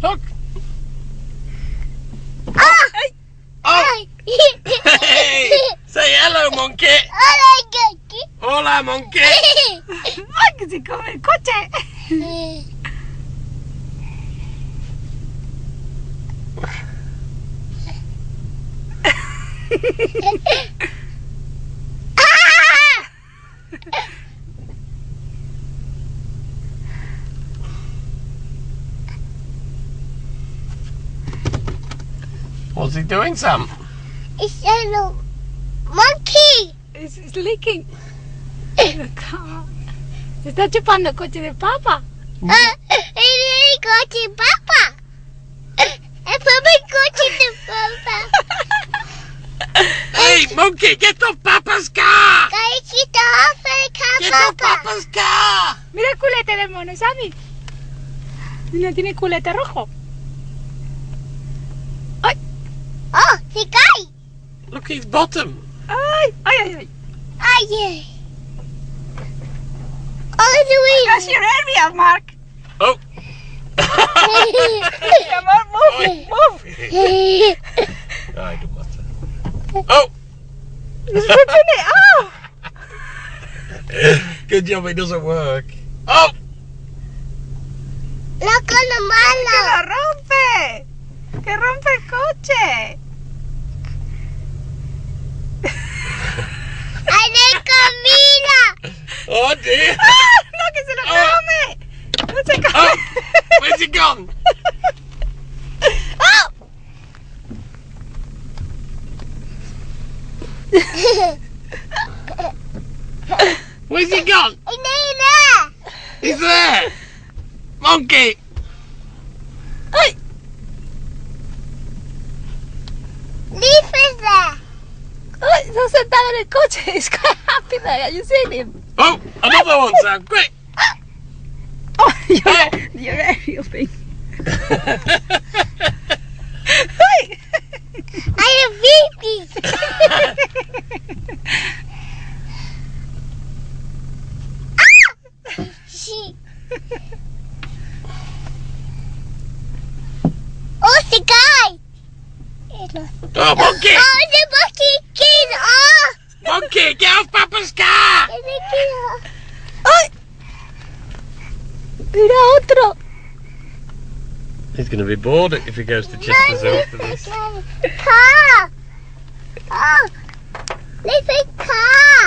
Look. Ah! Oh! Hey! Say hello, monkey! Hola, Gaki. Hola, monkey! ¡Ay, que se come el coche! What's he doing, Sam? It's a little monkey. It's leaking. The car. Se está chupando el coche de papá. El coche papa. El papá coche de papa. Hey, monkey, get off Papa's car! Get off the car, Get off papa. Papa's car! Mira el culete del mono, Sammy. Mira, tiene culete rojo. Oh, se cae. Look, his bottom. ¡Ay! ¡Ay, ay, ay! Ay, oh, That's your area, Mark. Oh! Yeah, Mark, move, move. the I don't matter. Oh! He's ripping it off. Good job, it doesn't work. Oh! Look on the ¡Que malo. lo rompe! ¡Que rompe el coche! Ay, de comida. Oh dear! ¡Ah! ¡No, que se lo come! ¡No se come! Oh! Where's he gone? ¡Oh! Where's he gone? Nina. He's there! Monkey! ¡Ay! Leaf is there. ¡Ay! Se ha sentado en el coche. He's quite happy there. You seen him? Oh! Another one, Sam! Quick! Oh, your aerial thing. ¡Ay! I have babies. She. Oh, the guy. Oh, monkey! Oh, the monkey kid. Oh, Monkey, get off Papa's car! the kid. ¡Ay! ¡Mira otro! He's going to be bored if he goes to Chester Zoo after this. Car. Oh, there's a car.